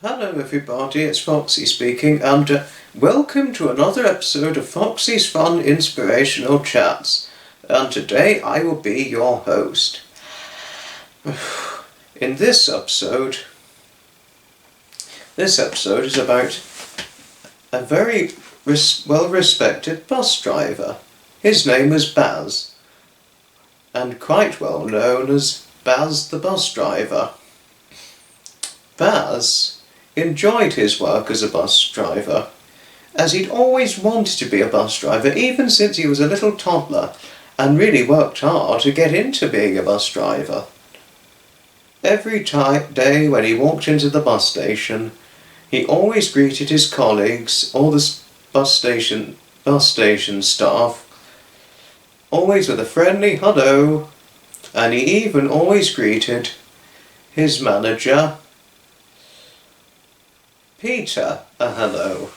Hello everybody, it's Foxy speaking and welcome to another episode of Foxy's Fun Inspirational Chats. And today I will be your host. In this episode is about a very well-respected bus driver. His name is Baz, and quite well known as Baz the bus driver. Baz enjoyed his work as a bus driver, as he'd always wanted to be a bus driver even since he was a little toddler, and really worked hard to get into being a bus driver. Every day when he walked into the bus station, he always greeted his colleagues, all the bus station staff, always with a friendly hello, and he even always greeted his manager, Peter, a hello,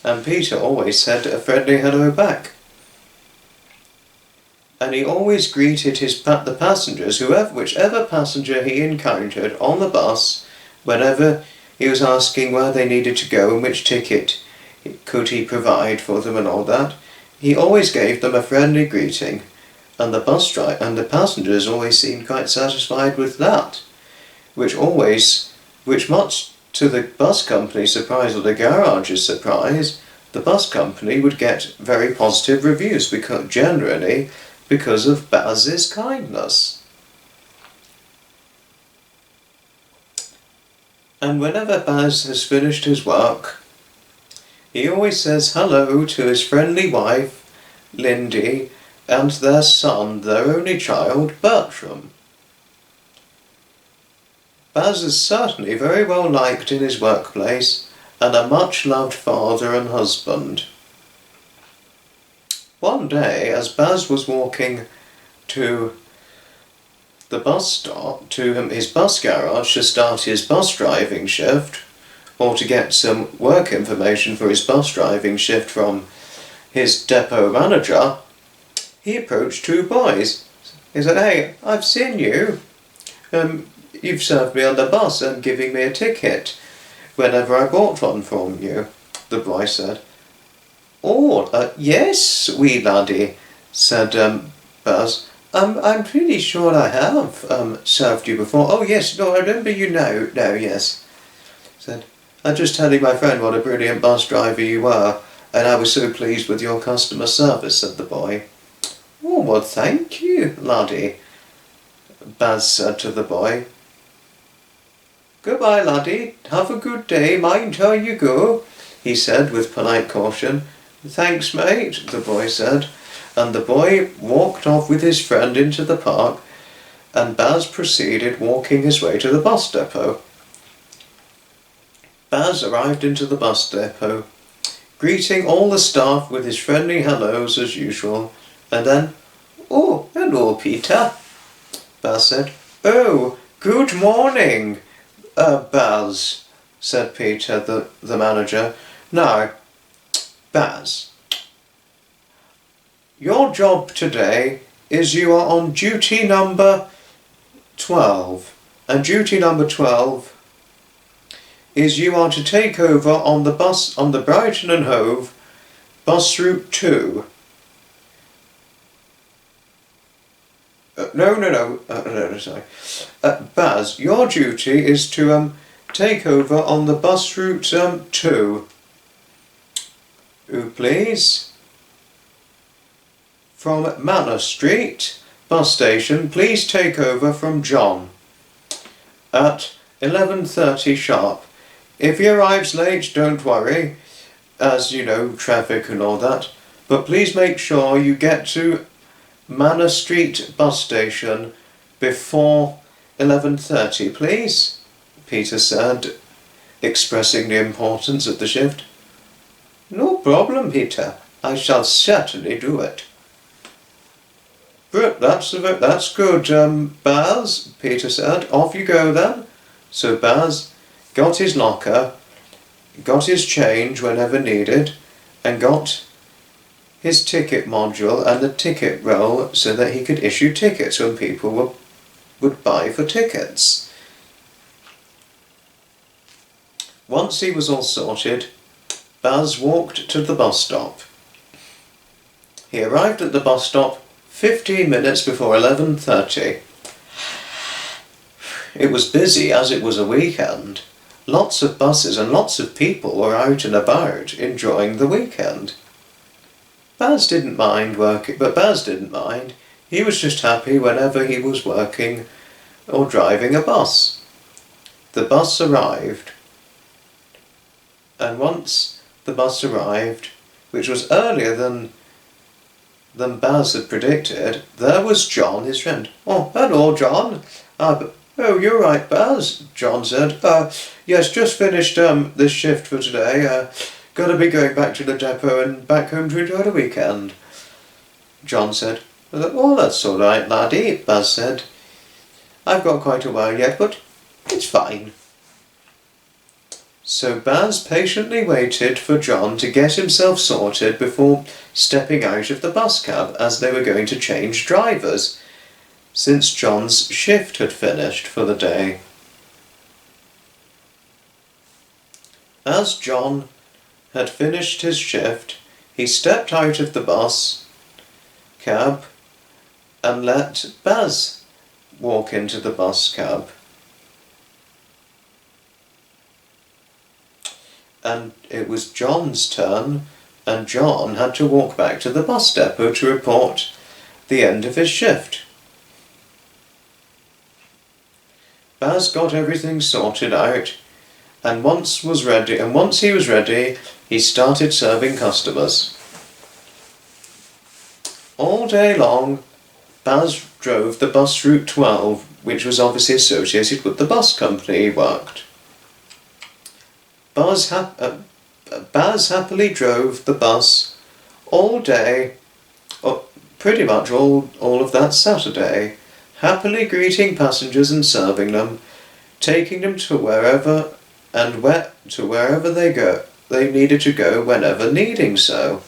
and Peter always said a friendly hello back. And he always greeted the passengers, whichever passenger he encountered on the bus, whenever he was asking where they needed to go and which ticket could he provide for them and all that, he always gave them a friendly greeting, and the passengers always seemed quite satisfied with that, which much to the bus company's surprise, or the garage's surprise, the bus company would get very positive reviews because of Baz's kindness. And whenever Baz has finished his work, he always says hello to his friendly wife, Lindy, and their son, their only child, Bertram. Baz is certainly very well liked in his workplace and a much loved father and husband. One day, as Baz was walking to the bus stop, to his bus garage to start his bus driving shift, or to get some work information for his bus driving shift from his depot manager, he approached two boys. He said, "Hey, I've seen you. You've served me on the bus and giving me a ticket whenever I bought one from you," the boy said. "Oh, yes, wee laddie," said Baz. "I'm pretty sure I have served you before." "Oh, yes, no, I remember you now, yes," said. "I'm just telling my friend what a brilliant bus driver you were, and I was so pleased with your customer service," said the boy. "Oh, well, thank you, laddie," Baz said to the boy. "Goodbye, laddie. Have a good day. Mind how you go," he said with polite caution. "Thanks, mate," the boy said, and the boy walked off with his friend into the park, and Baz proceeded walking his way to the bus depot. Baz arrived into the bus depot, greeting all the staff with his friendly hellos as usual, and then, "Oh, hello, Peter," Baz said. "Oh, good morning, Baz," said Peter, the manager. "Now, Baz, your job today is you are on duty number 12. And duty number 12 is you are to take over on the Brighton and Hove bus route 2. Sorry. Baz, your duty is to take over on the bus route 2. Please. From Manor Street bus station, please take over from John at 11:30 sharp. If he arrives late, don't worry, as you know, traffic and all that, but please make sure you get to Manor Street bus station before 11:30, please," Peter said, expressing the importance of the shift. "No problem, Peter. I shall certainly do it." "But that's good, Baz," Peter said. "Off you go then." So Baz got his locker, got his change whenever needed, and got his ticket module and the ticket roll so that he could issue tickets when people would buy for tickets. Once he was all sorted, Baz walked to the bus stop. He arrived at the bus stop 15 minutes before 11:30. It was busy as it was a weekend. Lots of buses and lots of people were out and about enjoying the weekend. Baz didn't mind working, but Baz didn't mind. He was just happy whenever he was working or driving a bus. The bus arrived, and once the bus arrived, which was earlier than Baz had predicted, there was John, his friend. "Oh, hello, John." "Oh, you're right, Baz," John said. Yes, just finished this shift for today. Gotta be going back to the depot and back home to enjoy the weekend," John said. "Oh, that's all right, laddie," Baz said. "I've got quite a while yet, but it's fine." So Baz patiently waited for John to get himself sorted before stepping out of the bus cab, as they were going to change drivers, since John's shift had finished for the day. As John had finished his shift, he stepped out of the bus cab and let Baz walk into the bus cab. And it was John's turn, and John had to walk back to the bus depot to report the end of his shift. Baz got everything sorted out, and once he was ready, he started serving customers. All day long, Baz drove the bus route 12, which was obviously associated with the bus company he worked. Baz happily drove the bus all day, pretty much all of that Saturday, happily greeting passengers and serving them, taking them to wherever they needed to go whenever needing so.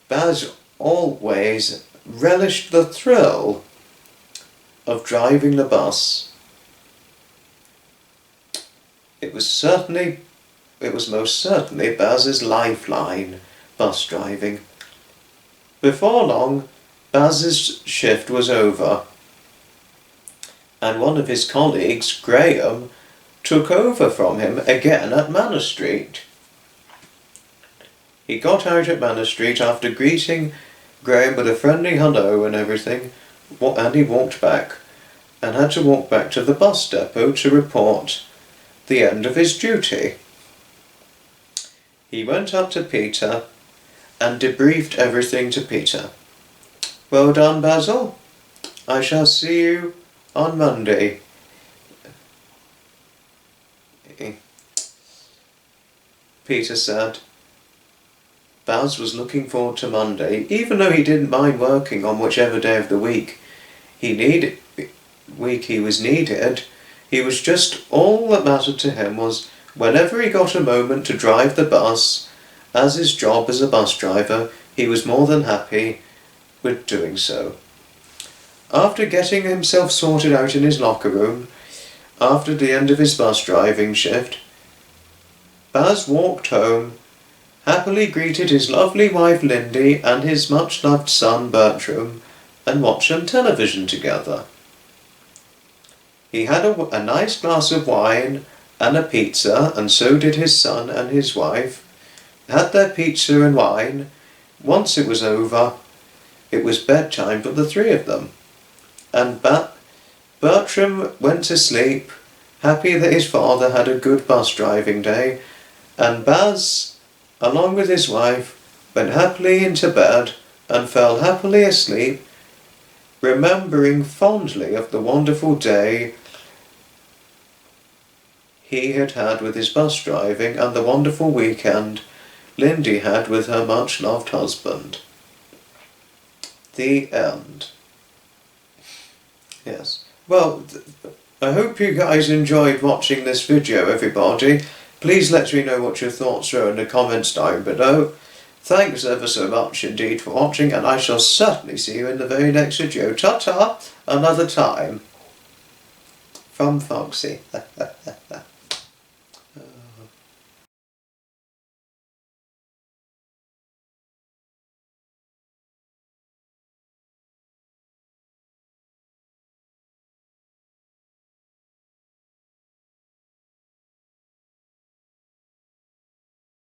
Baz always relished the thrill of driving the bus. It was most certainly Baz's lifeline, bus driving. Before long, Baz's shift was over, and one of his colleagues, Graham, took over from him again at Manor Street. He got out at Manor Street after greeting Graham with a friendly hello and everything, and he walked back, and had to walk back to the bus depot to report the end of his duty. He went up to Peter and debriefed everything to Peter. "Well done, Basil. I shall see you on Monday." Peter said. Baz was looking forward to Monday, even though he didn't mind working on whichever day of the week he was needed. He was just, all that mattered to him was whenever he got a moment to drive the bus, as his job as a bus driver, he was more than happy with doing so. After getting himself sorted out in his locker room, after the end of his bus driving shift, Baz walked home, happily greeted his lovely wife Lindy and his much-loved son Bertram, and watched some television together. He had a nice glass of wine and a pizza, and so did his son and his wife. Had their pizza and wine. Once it was over, it was bedtime for the three of them. And Bertram went to sleep, happy that his father had a good bus driving day, and Baz, along with his wife, went happily into bed and fell happily asleep, remembering fondly of the wonderful day he had had with his bus driving and the wonderful weekend Lindy had with her much-loved husband. The end. Yes. Well, I hope you guys enjoyed watching this video, everybody. Please let me know what your thoughts are in the comments down below. Thanks ever so much indeed for watching, and I shall certainly see you in the very next video. Ta-ta, another time. From Foxy.